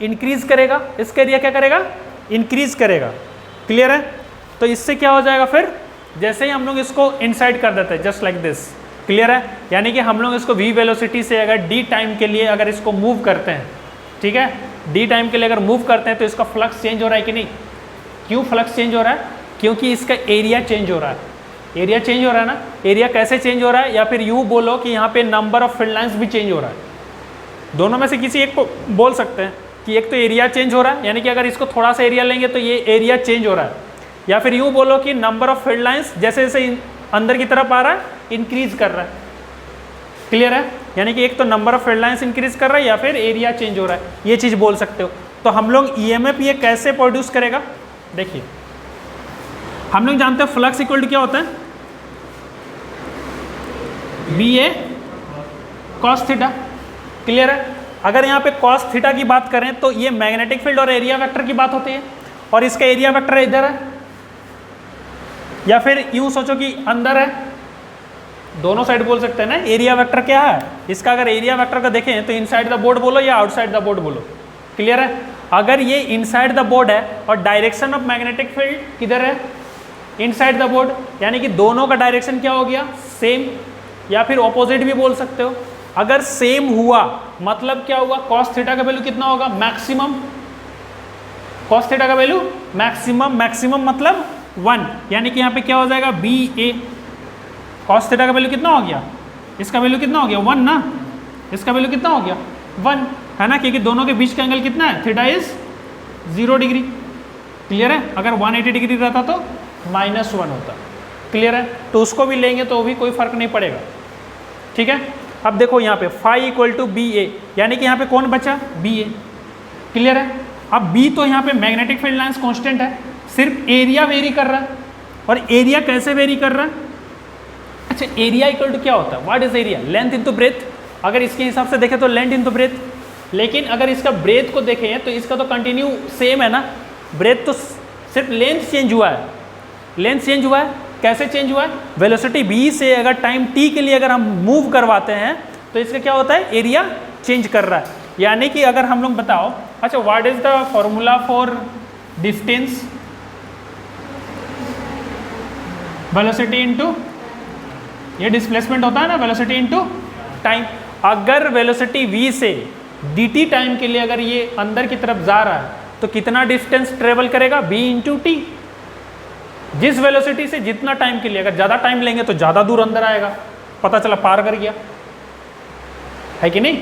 Speaker 1: इंक्रीज करेगा। इसका एरिया क्या करेगा, इंक्रीज करेगा। क्लियर है। तो इससे क्या हो जाएगा फिर, जैसे ही हम लोग इसको इनसाइड कर देते हैं जस्ट लाइक दिस। क्लियर है, यानी कि हम लोग इसको v वेलोसिटी से अगर d टाइम के लिए अगर इसको मूव करते हैं, ठीक है, d टाइम के लिए अगर मूव करते हैं तो इसका फ्लक्स चेंज हो रहा है कि नहीं। क्यों फ्लक्स चेंज हो रहा है, क्योंकि इसका एरिया चेंज हो रहा है। एरिया चेंज हो रहा है ना, एरिया कैसे चेंज हो रहा है, या फिर यूँ बोलो कि यहाँ पे नंबर ऑफ फील्ड लाइन्स भी चेंज हो रहा है। दोनों में से किसी एक को बोल सकते हैं कि एक तो एरिया चेंज हो रहा है, यानी कि अगर इसको थोड़ा सा एरिया लेंगे तो ये एरिया चेंज हो रहा है, या फिर यूँ बोलो कि नंबर ऑफ फील्ड लाइन्स जैसे जैसे अंदर की तरफ आ रहा है इंक्रीज कर रहा है। क्लियर है, यानी कि एक तो number of field lines increase कर रहा है या फिर एरिया चेंज हो रहा है, ये चीज़ बोल सकते हो। तो हम लोग ईएमएफ ये कैसे प्रोड्यूस करेगा, देखिए हम लोग जानते हैं फ्लक्स इक्वल टू क्या होता है, BA cos थीटा। क्लियर है। अगर यहाँ पे cos थीटा की बात करें तो ये मैग्नेटिक फील्ड और एरिया वेक्टर की बात होती है, और इसका एरिया वेक्टर इधर है, या फिर यूँ सोचो कि अंदर है, दोनों साइड बोल सकते हैं ना। एरिया वेक्टर क्या है, इसका अगर एरिया वेक्टर का देखें तो इनसाइड द बोर्ड बोलो या आउटसाइड द बोर्ड बोलो। क्लियर है। अगर ये इनसाइड द बोर्ड है और डायरेक्शन ऑफ मैग्नेटिक फील्ड किधर है, इनसाइड द बोर्ड, यानी कि दोनों का डायरेक्शन क्या हो गया, सेम, या फिर ऑपोजिट भी बोल सकते हो। अगर सेम हुआ मतलब क्या हुआ, cos थीटा का वैल्यू कितना होगा, मैक्सिमम। cos थीटा का वैल्यू मैक्सिमम, मैक्सिमम मतलब 1, यानी कि यहाँ पे क्या हो जाएगा BA। cos थीटा का वैल्यू कितना हो गया, इसका वैल्यू कितना हो गया 1 ना, इसका वैल्यू कितना हो गया 1 है ना, क्योंकि दोनों के बीच का एंगल कितना है, थीटा इज 0 डिग्री। क्लियर है। अगर 180 डिग्री रहता तो -1 होता। क्लियर है। तो उसको भी लेंगे तो भी कोई फर्क नहीं पड़ेगा। ठीक है। अब देखो यहाँ पे फाई इक्वल टू BA, यानी कि यहाँ पे कौन बचा, BA। क्लियर है। अब B तो यहाँ पे मैग्नेटिक फील्ड लाइंस कांस्टेंट है, सिर्फ एरिया वेरी कर रहा है। और एरिया कैसे वेरी कर रहा है, अच्छा एरिया इक्वल टू क्या होता है, what is area, length into breadth. अगर इसके हिसाब से देखें तो लेंथ इनटू ब्रेथ, लेकिन अगर इसका ब्रेथ को देखें तो इसका तो कंटिन्यू सेम है ना, ब्रेथ तो सिर्फ लेंथ चेंज हुआ है। लेंथ चेंज हुआ है, कैसे चेंज हुआ है, वेलोसिटी v से अगर टाइम t के लिए अगर हम मूव करवाते हैं तो इसका क्या होता है, एरिया चेंज कर रहा है। यानी कि अगर हम लोग बताओ, अच्छा what is the formula for distance, velocity into, ये डिस्प्लेसमेंट होता है ना, वेलोसिटी इनटू टाइम। अगर वेलोसिटी v से dt टाइम के लिए अगर ये अंदर की तरफ जा रहा है तो कितना डिस्टेंस ट्रेवल करेगा, v इंटू टी। जिस वेलोसिटी से जितना टाइम के लिए, अगर ज़्यादा टाइम लेंगे तो ज़्यादा दूर अंदर आएगा, पता चला पार कर गया, है कि नहीं,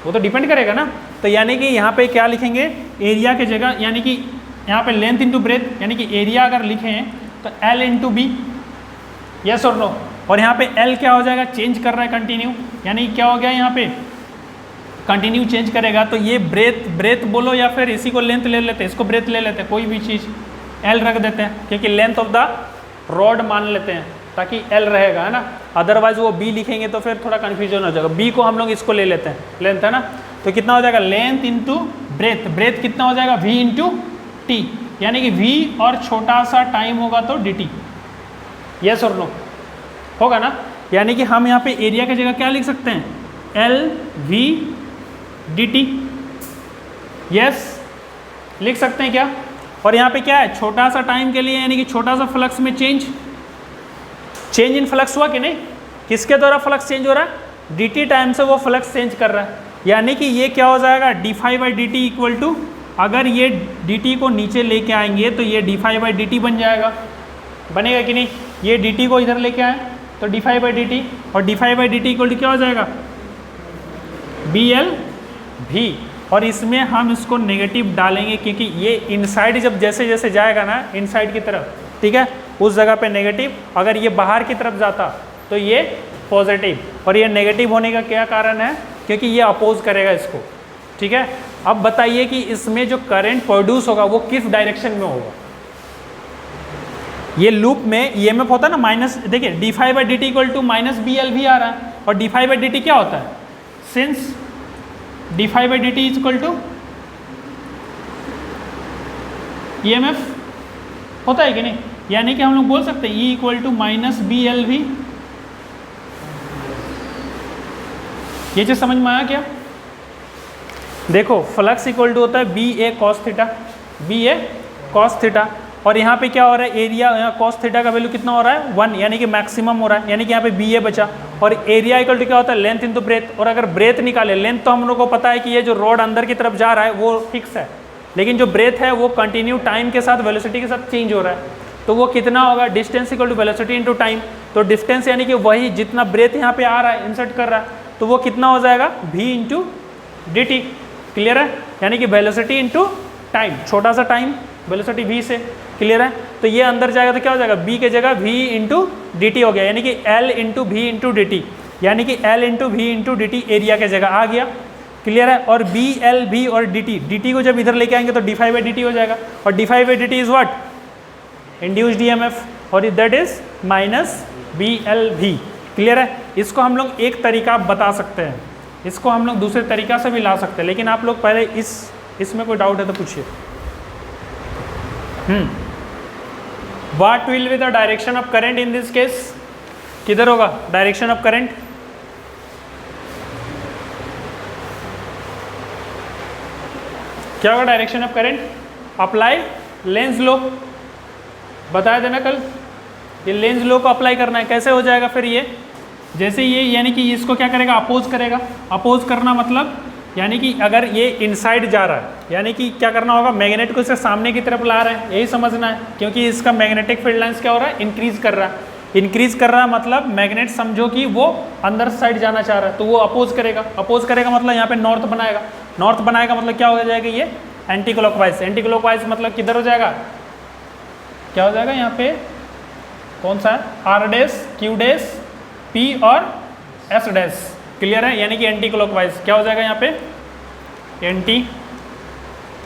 Speaker 1: वो तो डिपेंड करेगा ना। तो यानी कि यहाँ पे क्या लिखेंगे, एरिया की जगह, यानी कि यहाँ पे लेंथ इंटू ब्रेथ, यानी कि एरिया अगर लिखें तो L इंटू बी, यस और नो। और यहाँ पे L क्या हो जाएगा, चेंज कर रहा है कंटिन्यू, यानी क्या हो गया यहाँ पे कंटिन्यू चेंज करेगा। तो ये ब्रेथ, ब्रेथ बोलो या फिर इसी को लेंथ ले लेते हैं, इसको ब्रेथ ले लेते हैं, कोई भी चीज़ L रख देते हैं, क्योंकि लेंथ ऑफ द रॉड मान लेते हैं ताकि L रहेगा, है ना। अदरवाइज वो B लिखेंगे तो फिर थोड़ा कन्फ्यूजन हो जाएगा। B को हम लोग इसको ले लेते हैं, लेंथ है ना। तो कितना हो जाएगा, लेंथ इंटू ब्रेथ, ब्रेथ कितना हो जाएगा, V इंटू टी, यानी कि V और छोटा सा टाइम होगा तो dt, यस और नो। होगा ना। यानी कि हम यहाँ पे एरिया की जगह क्या लिख सकते हैं, L V D T, yes लिख सकते हैं क्या। और यहाँ पे क्या है, छोटा सा टाइम के लिए यानी कि छोटा सा फ्लक्स में चेंज इन फ्लक्स हुआ कि नहीं, किसके द्वारा फ्लक्स चेंज हो रहा है, डी टी टाइम से वो फ्लक्स चेंज कर रहा है। यानी कि ये क्या हो जाएगा, D phi by D T equal to, अगर ये डी टी को नीचे लेके आएंगे तो ये D phi by D T बन जाएगा, बनेगा कि नहीं। ये डी टी को इधर लेके आए तो D phi by D T, और D phi by D T equal to क्या हो जाएगा, बी एल भी। और इसमें हम इसको नेगेटिव डालेंगे क्योंकि ये इनसाइड जब जैसे जैसे जाएगा ना इनसाइड की तरफ, ठीक है, उस जगह पे नेगेटिव, अगर ये बाहर की तरफ जाता तो ये पॉजिटिव। और ये नेगेटिव होने का क्या कारण है, क्योंकि ये अपोज करेगा इसको, ठीक है। अब बताइए कि इसमें जो करंट प्रोड्यूस होगा वो किस डायरेक्शन में होगा। ये लूप में ईएमएफ होता है ना माइनस, देखिए D phi by D T equal to minus B L भी आ रहा है, और D phi by D T क्या होता है, since D phi by D T is equal to EMF होता है कि नहीं। यानी कि हम लोग बोल सकते हैं E equal to minus B L भी। ये चीज समझ में आया क्या। देखो फ्लक्स इक्वल टू होता है B A cos theta, B A cos theta, और यहाँ पे क्या हो रहा है, एरिया, यहाँ कॉस थीटा का वैल्यू कितना हो रहा है 1, यानी कि मैक्सिमम हो रहा है, यानी कि यहाँ पे बी ए बचा। और एरिया इक्वल टू क्या होता है, लेंथ इंटू ब्रेथ। और अगर ब्रेथ निकाले, लेंथ तो हम लोग को पता है कि ये जो रोड अंदर की तरफ जा रहा है वो फिक्स है, लेकिन जो ब्रेथ है वो कंटिन्यू टाइम के साथ वेलोसिटी के साथ चेंज हो रहा है। तो वो कितना होगा, distance equal to velocity into time. तो डिस्टेंस यानी कि वही जितना ब्रेथ यहाँ पे आ रहा है, इंसर्ट कर रहा है, तो वो कितना हो जाएगा, v into D T. Clear है, यानी कि वेलोसिटी इंटू टाइम, छोटा सा टाइम वेलोसिटी v से। क्लियर है, तो ये अंदर जाएगा तो क्या हो जाएगा, b के जगह v इंटू डी टी हो गया, यानी कि l into V into D T, यानी कि l into V into D T area के जगह आ गया। क्लियर है, और b l v और डी टी को जब इधर लेके आएंगे तो D phi by D T हो जाएगा, और D phi by D T is what, induced EMF, और that is minus B L V. Clear है, इसको हम लोग एक तरीका बता सकते हैं, इसको हम लोग दूसरे तरीका से भी ला सकते हैं, लेकिन आप लोग पहले इसमें कोई डाउट है तो पूछिए। What will be the direction of current in this case, किधर होगा डायरेक्शन ऑफ करंट, क्या होगा direction of current, apply Lenz law, बताया था ना कल, ये लेंज लॉ को अप्लाई करना है। कैसे हो जाएगा फिर ये, जैसे ये यानी कि इसको क्या करेगा, अपोज करेगा। अपोज करना मतलब यानी कि अगर ये इनसाइड जा रहा है, यानी कि क्या करना होगा, मैग्नेट को इसे सामने की तरफ ला रहे हैं, यही समझना है, क्योंकि इसका मैग्नेटिक फील्ड लाइंस क्या हो रहा है, इंक्रीज कर रहा है। इंक्रीज कर रहा है मतलब मैग्नेट समझो कि वो अंदर साइड जाना चाह रहा है, तो वो अपोज करेगा। अपोज करेगा मतलब यहाँ पे नॉर्थ बनाएगा, नॉर्थ बनाएगा मतलब क्या हो जाएगा, ये एंटी क्लॉकवाइज। एंटी क्लॉकवाइज मतलब किधर हो जाएगा, क्या हो जाएगा, यहाँ पे कौन सा है, R dash, Q dash, P और एस डैश। क्लियर है, यानी कि एंटी क्लॉकवाइज क्या हो जाएगा, यहाँ पे एंटी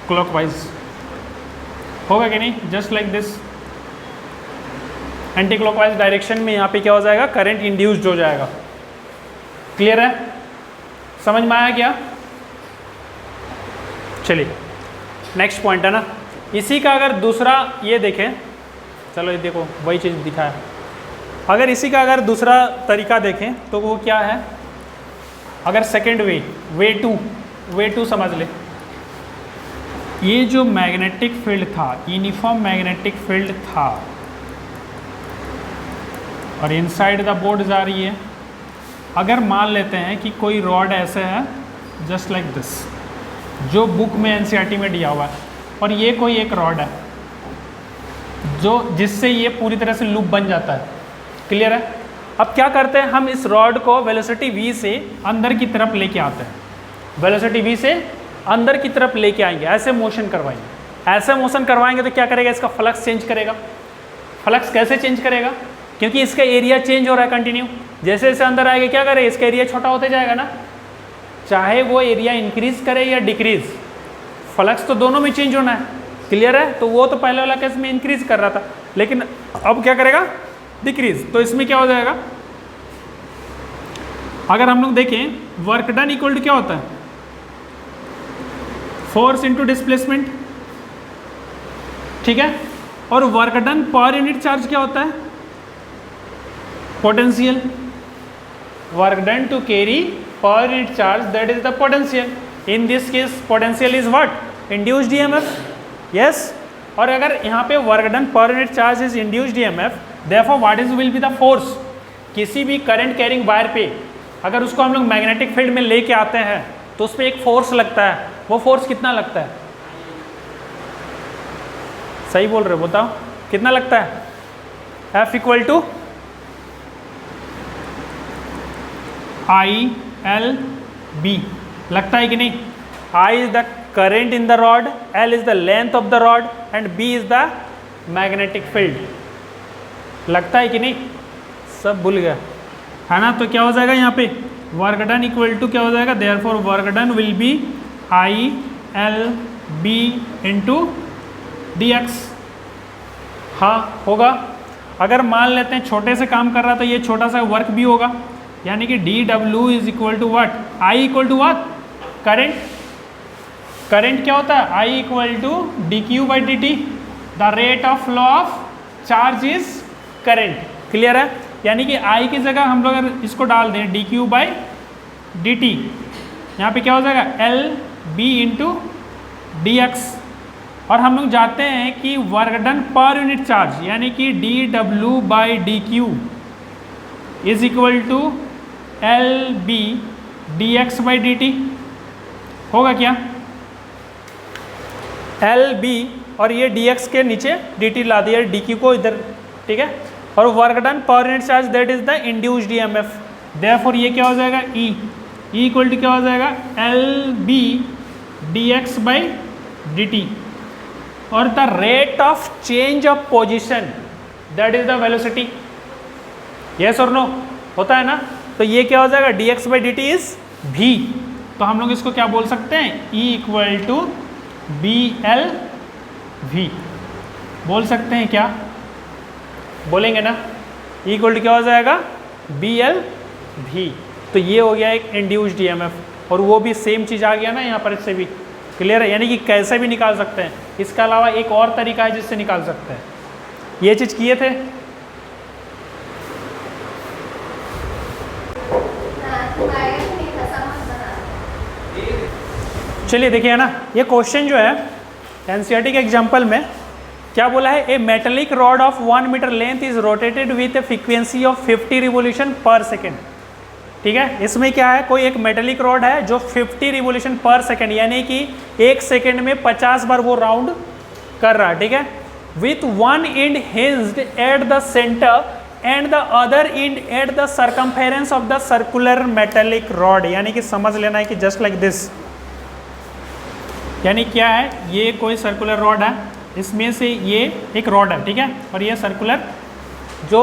Speaker 1: क्लॉकवाइज होगा कि नहीं, just like this. Anti clockwise direction में यहाँ पे क्या हो जाएगा, करंट इंड्यूस्ड हो जाएगा। क्लियर है, समझ में आया क्या। चलिए नेक्स्ट पॉइंट है ना, इसी का अगर दूसरा ये देखें, चलो ये देखो वही चीज़ दिखाया, अगर इसी का अगर दूसरा तरीका देखें तो वो क्या है, अगर सेकेंड वे टू समझ ले, ये जो मैग्नेटिक फील्ड था, यूनिफॉर्म मैग्नेटिक फील्ड था, और इनसाइड द बोर्ड जा रही है। अगर मान लेते हैं कि कोई रॉड ऐसे है जस्ट लाइक दिस, जो बुक में एनसीईआरटी में दिया हुआ है, और ये कोई एक रॉड है जो जिससे ये पूरी तरह से लूप बन जाता है। क्लियर है, अब क्या करते हैं, हम इस रॉड को वेलोसिटी v से अंदर की तरफ लेके आते हैं, वेलोसिटी v से अंदर की तरफ लेके आएंगे, ऐसे मोशन करवाएंगे। ऐसे मोशन करवाएंगे तो क्या करेगा, इसका फ्लक्स चेंज करेगा। फ्लक्स कैसे चेंज करेगा, क्योंकि इसका एरिया चेंज हो रहा है कंटिन्यू, जैसे जैसे अंदर आएगा क्या करेगा, इसका एरिया छोटा होते जाएगा ना, चाहे वो एरिया इंक्रीज करे या डिक्रीज, फ्लक्स तो दोनों में चेंज होना है। क्लियर है, तो वो तो पहले वाला केस में इंक्रीज कर रहा था, लेकिन अब क्या करेगा, डिक्रीज। तो इसमें क्या हो जाएगा, अगर हम लोग देखें वर्क डन इक्वल टू क्या होता है, फोर्स इनटू डिस्प्लेसमेंट, ठीक है, और वर्क डन पर यूनिट चार्ज क्या होता है, potential. Work done to carry per unit charge, that is the potential. In this case potential is what? Induced EMF. Yes. और अगर यहाँ पे work done per unit charge is induced EMF, therefore what is will be the force? किसी भी current carrying wire पे अगर उसको हम लोग मैग्नेटिक फील्ड में लेके आते हैं तो उस पर एक फोर्स लगता है. वो फोर्स कितना लगता है? सही बोल रहे हो, बताओ कितना लगता है? F इक्वल टू ILB लगता है कि नहीं? I is the current in the rod, L is the length of the rod and B is the magnetic field. लगता है कि नहीं? सब भूल गया है ना. तो क्या हो जाएगा यहाँ पे? वर्क डन इक्वल टू क्या हो जाएगा? Therefore work done will be ILB into DX. हाँ होगा. अगर मान लेते हैं छोटे से काम कर रहा तो ये छोटा सा वर्क भी होगा, यानी कि DW is equal to what? I equal to what? Current. Current क्या होता है? I equal to DQ by DT. The rate of flow of charge is current. Clear है? यानी कि I की जगह हम लोग अगर इसको डाल दें DQ बाई DT, यहाँ पे क्या हो जाएगा? LB into DX. और हम लोग जाते हैं कि वर्क डन पर यूनिट चार्ज, यानी कि DW by DQ is equal to LB DX by DT. होगा क्या? LB और ये DX के नीचे DT ला दिया, DQ को इधर. ठीक है. और वर्क डन पर unit charge that is the induced EMF. Therefore ये क्या हो जाएगा? E इक्वल टू क्या हो जाएगा? LB DX by DT. और the rate of change of position that is the velocity. Yes और नो? होता है ना. तो ये क्या हो जाएगा? DX by DT is V. तो हम लोग इसको क्या बोल सकते हैं? E इक्वल टू BLV बोल सकते हैं क्या? बोलेंगे ना. इक्वल टू क्या हो जाएगा? BLV. तो ये हो गया एक इंड्यूस्ड EMF. और वो भी सेम चीज़ आ गया ना यहाँ पर, इससे भी क्लियर है. यानी कि कैसे भी निकाल सकते हैं. इसके अलावा एक और तरीका है जिससे निकाल सकते हैं. ये चीज़ किए थे. चलिए देखिए ना, ये क्वेश्चन जो है NCERT के एग्जाम्पल में क्या बोला है? A metallic rod of 1 metre length is rotated with a frequency of 50 revolution per second. ठीक है. इसमें क्या है? कोई एक मेटेलिक रॉड है जो 50 रिवोल्यूशन पर सेकेंड, यानी कि एक सेकेंड में 50 बार वो राउंड कर रहा है. ठीक है. With one and hinged at the centre and the other and at the circumference of the circular metallic rod. यानी कि समझ लेना है कि जस्ट लाइक दिस. यानी क्या है? ये कोई सर्कुलर रॉड है, इसमें से ये एक रॉड है. ठीक है. और ये सर्कुलर जो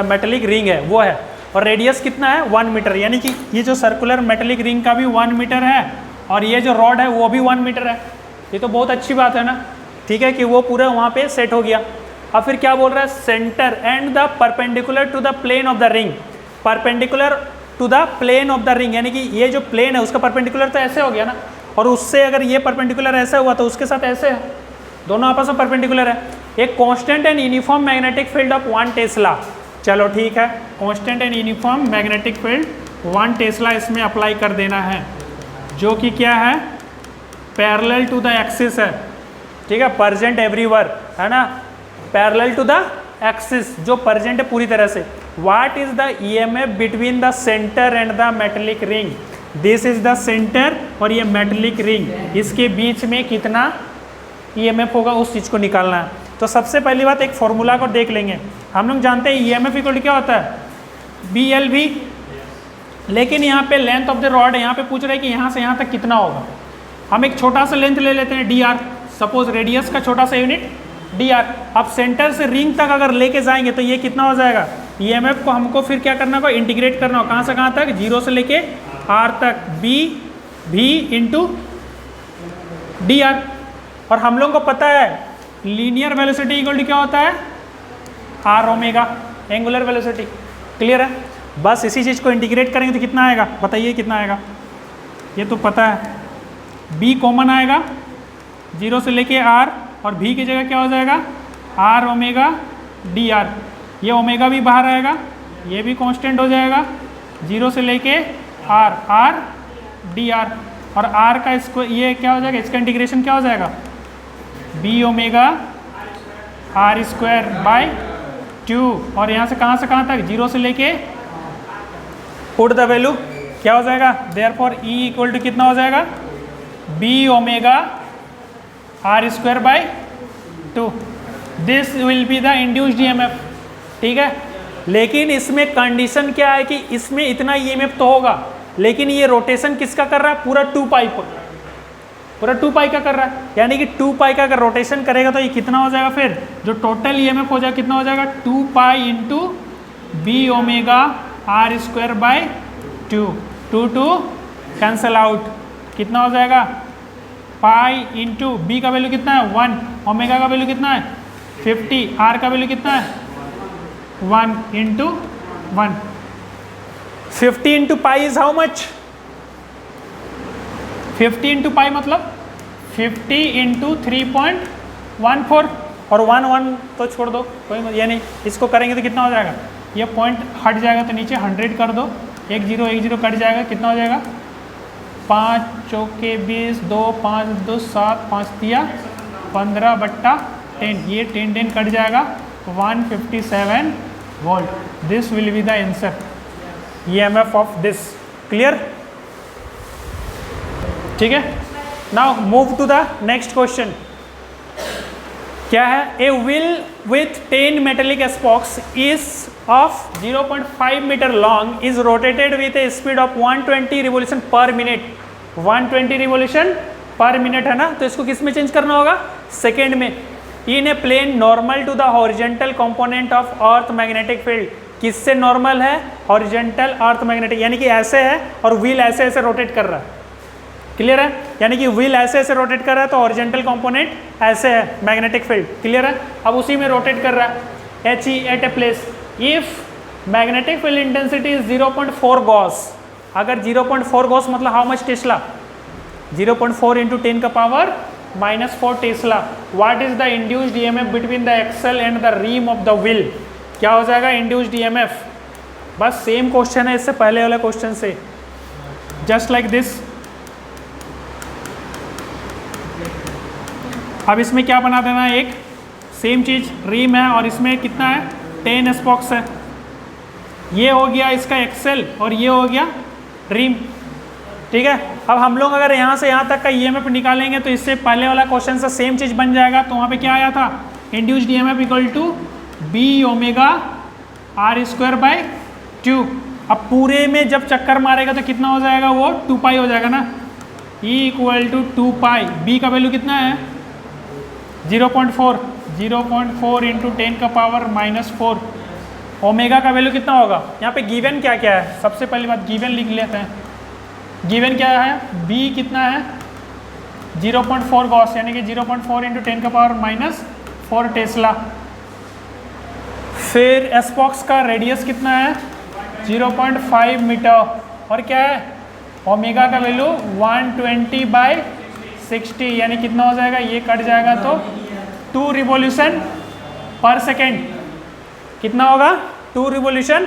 Speaker 1: मेटेलिक रिंग है वो है. और रेडियस कितना है? 1 मीटर. यानी कि ये जो सर्कुलर मेटेलिक रिंग का भी 1 मीटर है और ये जो रॉड है वो भी 1 मीटर है. ये तो बहुत अच्छी बात है ना. ठीक है कि वो पूरा वहाँ पे सेट हो गया. अब फिर क्या बोल रहा है? Centre and the perpendicular to the plane of the ring. Perpendicular to the plane of the ring, यानी कि ये जो प्लेन है उसका परपेंडिकुलर तो ऐसे हो गया ना. और उससे अगर ये परपेंडिकुलर ऐसा हुआ तो उसके साथ ऐसे है. दोनों आपस में परपेंडिकुलर है. एक constant and uniform magnetic field of 1 Tesla. चलो ठीक है. Constant and uniform magnetic field 1 Tesla इसमें अप्लाई कर देना है, जो कि क्या है? पैरेलल टू द एक्सिस है. ठीक है. परजेंट एवरीवेयर है ना. पैरेलल टू द एक्सिस, जो परजेंट है पूरी तरह से. What is the EMF between the centre and the metallic ring? This is the centre और ये मेटेलिक रिंग, इसके बीच में कितना EMF होगा उस चीज़ को निकालना है. तो सबसे पहली बात एक फॉर्मूला को देख लेंगे. हम लोग जानते हैं EMF इक्वल क्या होता है? BLV. लेकिन यहाँ पे लेंथ ऑफ द रॉड है, यहाँ पे पूछ रहे हैं कि यहाँ से यहाँ तक कितना होगा. हम एक छोटा सा लेंथ ले लेते हैं DR. सपोज रेडियस का छोटा सा यूनिट DR. अब सेंटर से रिंग तक अगर लेके जाएंगे तो ये कितना हो जाएगा? EMF को हमको फिर क्या करना होगा? इंटीग्रेट करना होगा. कहाँ से कहाँ तक? 0 से लेके R तक. BV into DR. और हम लोग को पता है लीनियर वेलोसिटी इक्वल टू क्या होता है? R omega angular velocity. Clear है? बस इसी चीज़ को इंटीग्रेट करेंगे तो कितना आएगा? बताइए कितना आएगा? ये तो पता है. B कॉमन आएगा 0 से लेके R, और V की जगह क्या हो जाएगा? R omega DR. ये ओमेगा भी बाहर आएगा ये भी कांस्टेंट हो जाएगा, 0 से लेके आर, आर डी आर, और आर का इसको ये क्या हो जाएगा, इसका इंटीग्रेशन क्या हो जाएगा, B omega R square by 2, और यहाँ से कहाँ तक, 0 से लेके पुट द वैल्यू क्या हो जाएगा, देयरफॉर ई इक्वल टू कितना हो जाएगा, B omega R square by 2, this will be the induced EMF. ठीक है, लेकिन इसमें कंडीशन क्या है कि इसमें इतना ईएमएफ तो होगा, लेकिन ये रोटेशन किसका कर रहा है, पूरा 2 पाई पूरा 2 पाई का कर रहा है, यानी कि 2 पाई का अगर रोटेशन करेगा तो ये कितना हो जाएगा, फिर जो टोटल ईएमएफ हो जाएगा कितना हो जाएगा, 2 pi into B omega R square by 2, 2 cancel out, कितना हो जाएगा, पाई इंटू बी का वैल्यू कितना है 1, ओमेगा का वैल्यू कितना है 50, आर का वैल्यू कितना है 1 into 1, 50 into pi is how much, 50 into pi मतलब 50 इंटू 3.14, और 1 तो छोड़ दो, कोई यानी इसको करेंगे तो कितना हो जाएगा, ये पॉइंट हट जाएगा तो नीचे 100 कर दो, 1 0 कट जाएगा, कितना हो जाएगा, 5 चौके 20, 2 5 2 7, 5 दिया 15/10, ये 10 कट जाएगा, 157 volt, this will be the answer EMF of this. Clear? ठीक है, now move to the next question. क्या है, a wheel with 10 metallic spokes is of 0.5 metre long is rotated with a speed of 120 revolution per minute, 120 revolution per minute है ना, तो इसको किस में चेंज करना होगा, सेकेंड में, in a plane normal to the horizontal component of earth magnetic field, किससे नॉर्मल है, हॉरिजेंटल अर्थ मैग्नेटिक, यानी कि ऐसे है और व्हील ऐसे ऐसे रोटेट कर रहा है। क्लियर है, यानी कि व्हील ऐसे ऐसे रोटेट कर रहा है तो हॉरिजेंटल कंपोनेंट ऐसे है मैग्नेटिक फील्ड। क्लियर है, अब उसी में रोटेट कर रहा है, H E at a place, if magnetic field intensity is 0.4 gauss, अगर 0.4 गॉस मतलब हाउ मच टेस्ला, 0.4 इंटू 10 का power -4 tesla, what is the induced EMF between the axle and the rim of the wheel, क्या हो जाएगा induced EMF. बस same question है इससे पहले वाला क्वेश्चन से, जस्ट लाइक दिस। अब इसमें क्या बना देना है, एक सेम चीज, रीम है और इसमें कितना है 10 स्पोक्स है, ये हो गया इसका एक्सेल और ये हो गया रीम। ठीक है, अब हम लोग अगर यहाँ से यहाँ तक का ईएमएफ निकालेंगे तो इससे पहले वाला क्वेश्चन से सेम चीज बन जाएगा। तो वहाँ पे क्या आया था, induced EMF equal to B omega R square by 2। अब पूरे में जब चक्कर मारेगा तो कितना हो जाएगा, वो 2 पाई हो जाएगा ना, E equal to 2 pi, B का वैल्यू कितना है 0.4, 0.4 इंटू 10 का पावर -4, ओमेगा का वैल्यू कितना होगा, यहाँ पे गिवन क्या क्या है, सबसे पहली बात गिवन लिख लेते हैं। गिवन क्या है, b कितना है 0.4 गॉस, यानी कि 0.4 इंटू 10 का पावर -4 टेस्ला। फिर स्पॉक्स का रेडियस कितना है 0.5 मीटर, और क्या है ओमेगा का वैल्यू 120/60, यानी कितना हो जाएगा, ये कट जाएगा तो 2 रिवोल्यूशन पर सेकेंड, कितना होगा 2 रिवोल्यूशन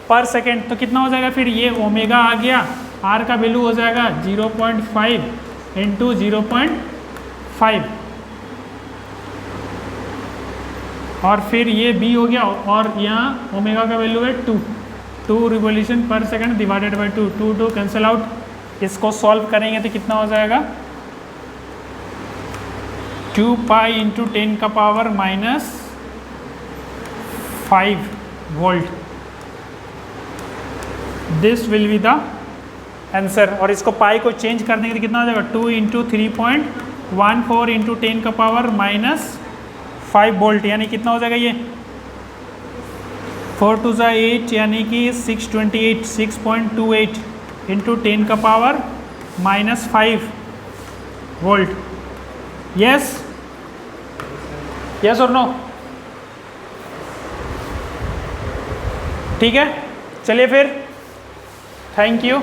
Speaker 1: पर सेकेंड, तो कितना हो जाएगा, फिर ये ओमेगा आ गया, आर का वैल्यू हो जाएगा 0.5 इंटू 0.5, और फिर ये बी हो गया, और यहाँ ओमेगा का वैल्यू है 2 revolution per second divided by 2 cancel out. इसको सॉल्व करेंगे तो कितना हो जाएगा 2 पाई इंटू 10 का power -5 volt, this will be the answer. और इसको पाई को चेंज कर देंगे तो कितना हो जाएगा 2 इंटू 3.14 इंटू 10 का पावर -5 वोल्ट, यानी कितना हो जाएगा ये 4 2 8, यानी कि 628, 6.28 इंटू 10 का पावर -5 वोल्ट। यस यस और नो, ठीक है, चलिए फिर, थैंक यू।